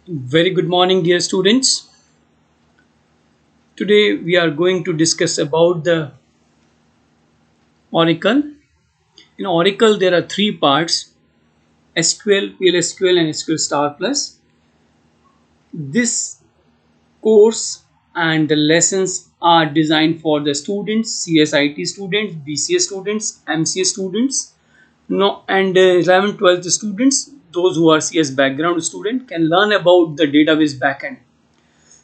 Very good morning, dear students. Today we are going to discuss about the Oracle. In Oracle, there are three parts: SQL, PLSQL, and SQL Star Plus. This course and the lessons are designed for the students, CSIT students, BCS students, MCS students, no, and 11th, 12th students. Those who are CS background student can learn about the database backend.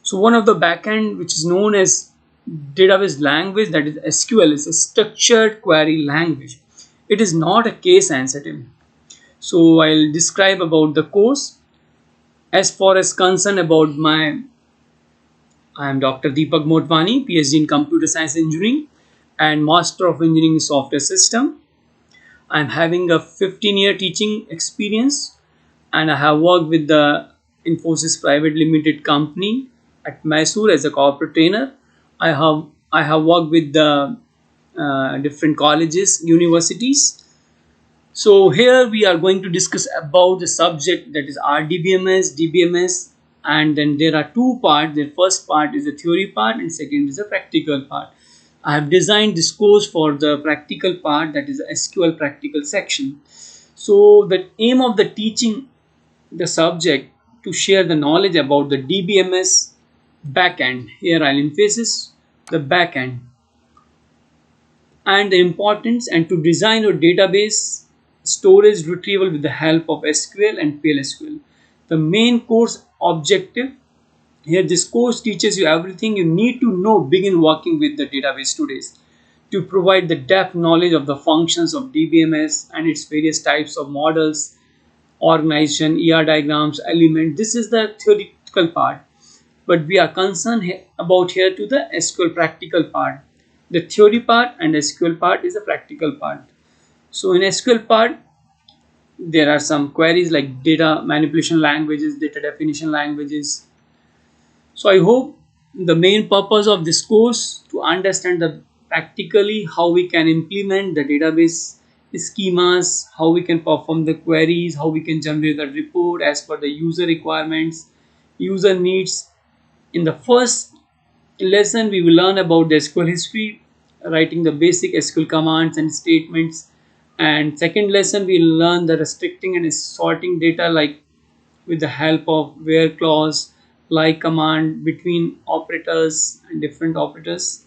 So one of the backend which is known as database language, that is SQL, is a structured query language. It is not a case sensitive. So I'll describe about the course. As far as concerned about I am Dr. Deepak Motwani, PhD in Computer Science Engineering and Master of Engineering in Software System. I am having a 15-year teaching experience and I have worked with the Infosys Private Limited Company at Mysore as a corporate trainer. I have worked with the different colleges, universities. So here we are going to discuss about the subject, that is RDBMS, DBMS, and then there are two parts. The first part is the theory part and second is the practical part. I have designed this course for the practical part, that is the SQL practical section. So the aim of the teaching the subject to share the knowledge about the DBMS backend. Here I'll emphasize the backend and the importance, and to design your database storage retrieval with the help of SQL and PLSQL. The main course objective here, this course teaches you everything you need to know begin working with the database today, to provide the depth knowledge of the functions of DBMS and its various types of models, organization, ER diagrams, element. This is the theoretical part, but we are concerned about here to the SQL practical part. The theory part and SQL part is the practical part. So in SQL part, there are some queries like data manipulation languages, data definition languages. So I hope the main purpose of this course to understand the practically how we can implement the database schemas, how we can perform the queries, how we can generate the report as per the user requirements, user needs. In the first lesson, we will learn about the SQL history, writing the basic SQL commands and statements. And second lesson, we will learn the restricting and sorting data, like with the help of where clause, like command, between operators and different operators,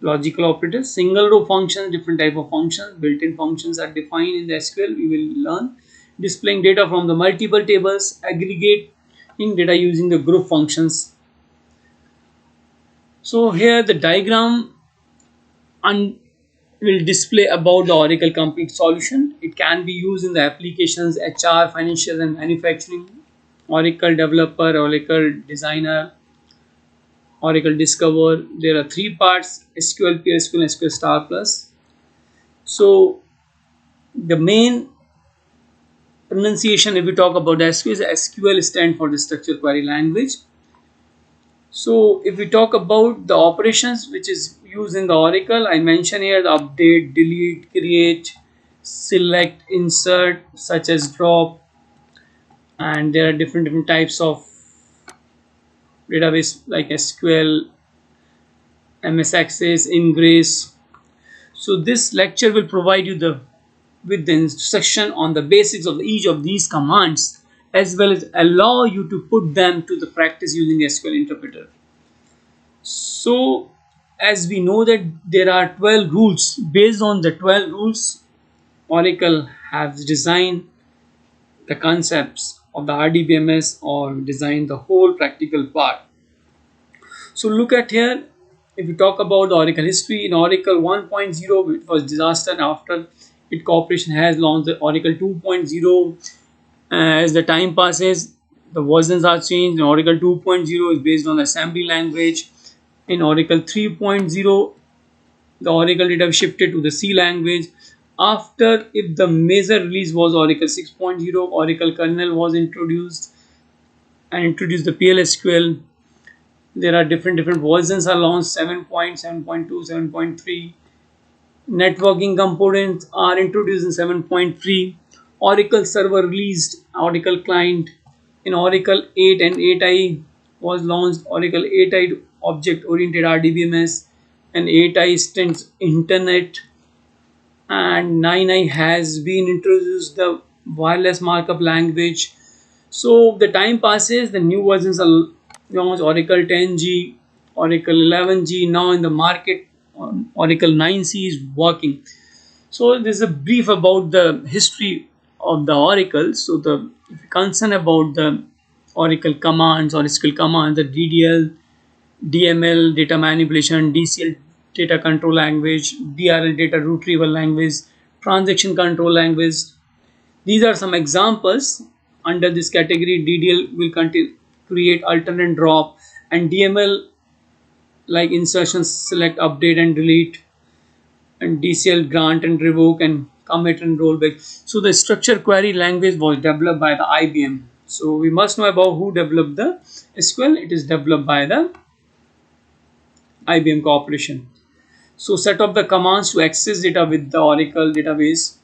logical operators, single row functions, different type of functions, built-in functions are defined in the SQL. We will learn displaying data from the multiple tables, aggregating data using the group functions. So here the diagram and will display about the Oracle complete solution. It can be used in the applications HR, financial and manufacturing, Oracle developer, Oracle designer, Oracle discover. There are three parts: SQL, PSQL, and SQL Star Plus. So the main pronunciation, if we talk about SQL, is SQL stand for the structured query language. So if we talk about the operations which is used in the Oracle, I mentioned here the update, delete, create, select, insert, such as drop, and there are different types of database like SQL, MS Access, Ingress. So this lecture will provide you with the instruction on the basics of each of these commands, as well as allow you to put them to the practice using SQL interpreter. So as we know that there are 12 rules, based on the 12 rules, Oracle has designed the concepts of the RDBMS or designed the whole practical part. So look at here, if we talk about the Oracle history, in Oracle 1.0 it was disaster. After it corporation has launched the Oracle 2.0. As the time passes, the versions are changed. In Oracle 2.0 is based on assembly language. In Oracle 3.0, the Oracle data shifted to the C language. After, if the major release was Oracle 6.0, Oracle kernel was introduced and introduced the PLSQL. There are different versions are launched: 7.7.2, 7.3. Networking components are introduced in 7.3. Oracle server released, Oracle client In Oracle 8 and 8i was launched Oracle 8i Object Oriented RDBMS, and 8i stands Internet, and 9i has been introduced the wireless markup language. So the time passes, the new versions are launched. Oracle 10G, Oracle 11G now in the market. Oracle 9C is working. So this is a brief about the history of the Oracle. So the if you concern about the Oracle commands or SQL commands, the DDL, DML data manipulation, DCL data control language, DRL data retrieval language, transaction control language. These are some examples. Under this category, DDL will create alternate drop, and DML like insertion, select, update and delete, and DCL grant and revoke and commit and rollback. So the structure query language was developed by the IBM. So we must know about who developed the SQL. It is developed by the IBM Corporation. So set up the commands to access data with the Oracle database.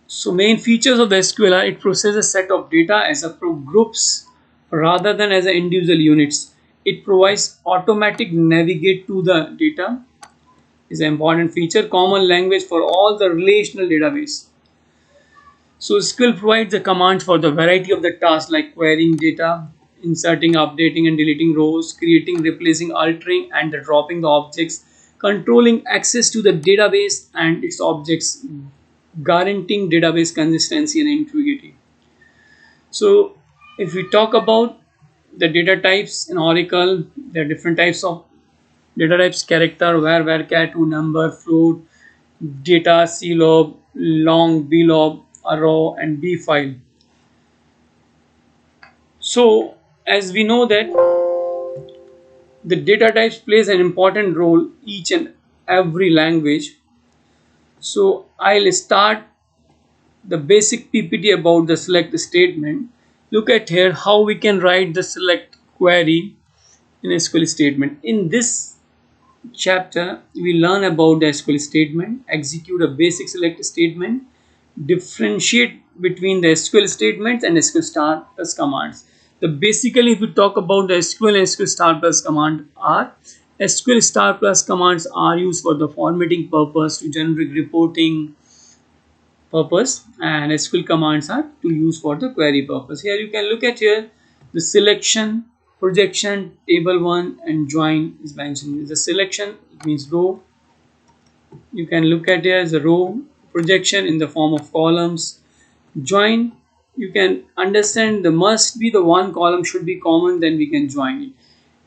So main features of the SQL are it processes a set of data as a groups rather than as a individual units. It provides automatic navigate to the data is an important feature. Common language for all the relational database. So SQL provides the commands for the variety of the tasks like querying data, inserting, updating and deleting rows, creating, replacing, altering and dropping the objects, controlling access to the database and its objects, guaranteeing database consistency and integrity. So if we talk about the data types in Oracle, there are different types of data types: character, var, cat, to number, float, data, clob, long, blob, arrow and b file. So as we know that the data types plays an important role each and every language. So I'll start the basic PPT about the select statement. Look at here how we can write the select query in SQL statement. In this chapter we learn about the SQL statement, execute a basic select statement, differentiate between the SQL statements and SQL star plus commands. The basically if we talk about the SQL and SQL star plus command are SQL star plus commands are used for the formatting purpose, to generate reporting purpose, and SQL commands are to use for the query purpose. Here you can look at here the selection, projection, table 1 and join is mentioned. The selection it means row. You can look at here as a row, projection in the form of columns, join you can understand the must be the one column should be common, then we can join it.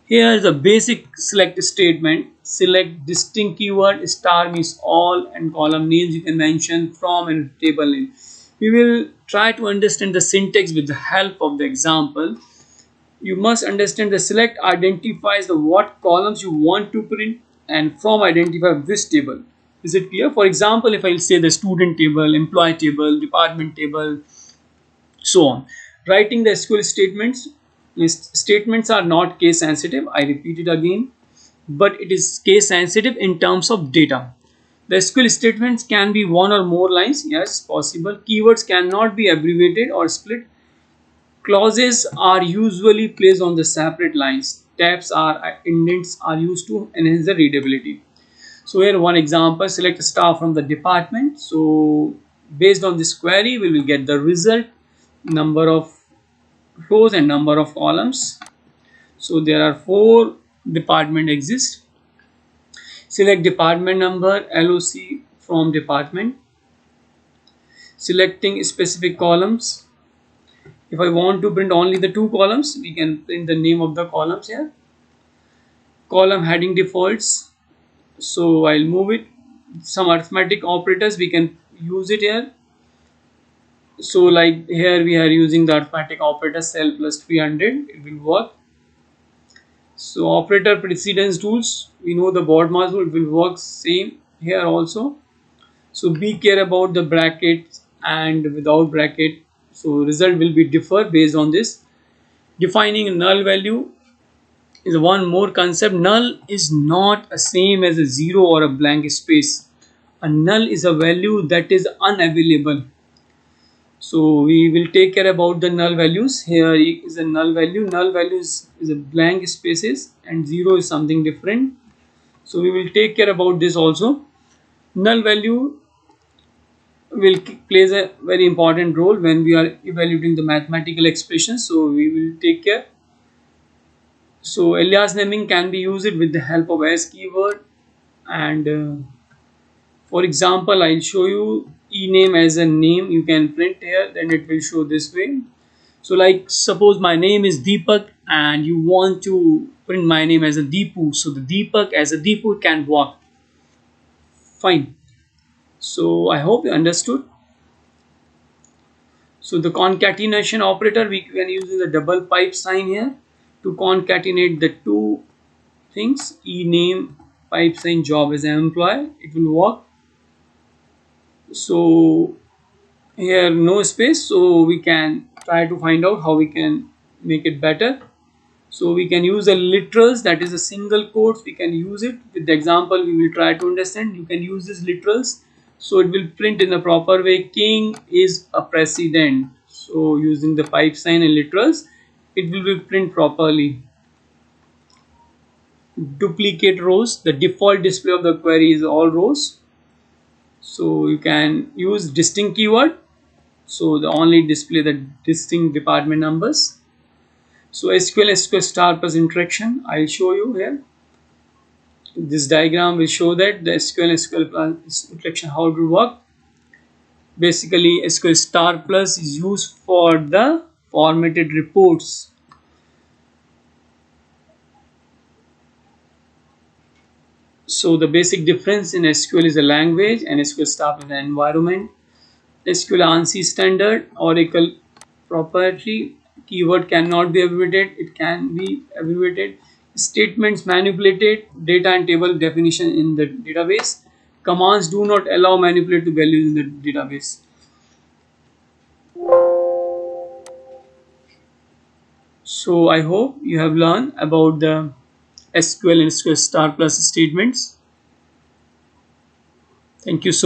Here is a basic select statement. Select distinct keyword, star means all, and column names you can mention from and table name. We will try to understand the syntax with the help of the example. You must understand the select identifies the what columns you want to print, and from identify which table. Is it clear? For example, if I'll say the student table, employee table, department table, so on. Writing the SQL statements are not case sensitive. I repeat it again, but it is case sensitive in terms of data. The SQL statements can be one or more lines. Yes, possible. Keywords cannot be abbreviated or split. Clauses are usually placed on the separate lines. Tabs are indents are used to enhance the readability. So here one example, select a star from the department. So based on this query we will get the result, number of rows and number of columns. So there are 4 department exist. Select department number, LOC from department. Selecting specific columns. If I want to print only the 2 columns, we can print the name of the columns here. Column heading defaults. So I'll move it. Some arithmetic operators we can use it here. So like here we are using the arithmetic operator cell plus 300, it will work. So operator precedence tools, we know the board mass rule will work same here also. So be care about the brackets and without bracket. So result will be differ based on this. Defining a null value is one more concept. Null is not the same as a 0 or a blank space. A null is a value that is unavailable. So we will take care about the null values. Here is a null value. Null value is a blank spaces and 0 is something different. So we will take care about this also. Null value will plays a very important role when we are evaluating the mathematical expressions. So we will take care. So alias naming can be used with the help of as keyword, and for example I'll show you ename as a name. You can print here, then it will show this way. So like suppose my name is Deepak and you want to print my name as a Deepu. So the Deepak as a Deepu can walk. Fine. So I hope you understood. So the concatenation operator, we can use the double pipe sign here to concatenate the two things. Ename pipe sign job as an employee. It will work. So here no space, so we can try to find out how we can make it better. So we can use the literals, that is a single quotes. We can use it with the example. We will try to understand. You can use these literals, so it will print in the proper way. King is a president. So using the pipe sign and literals, it will be print properly. Duplicate rows. The default display of the query is all rows. So you can use distinct keyword. So the only display the distinct department numbers. So SQL star plus interaction, I'll show you here. This diagram will show that the SQL plus interaction, how it will work. Basically SQL star plus is used for the formatted reports. So the basic difference in SQL is a language and SQL star plus an environment. SQL ANSI standard, Oracle proprietary. Keyword cannot be abbreviated, it can be abbreviated. Statements manipulated, data and table definition in the database. Commands do not allow manipulate the values in the database. So I hope you have learned about the SQL and SQL star plus statements. Thank you so much.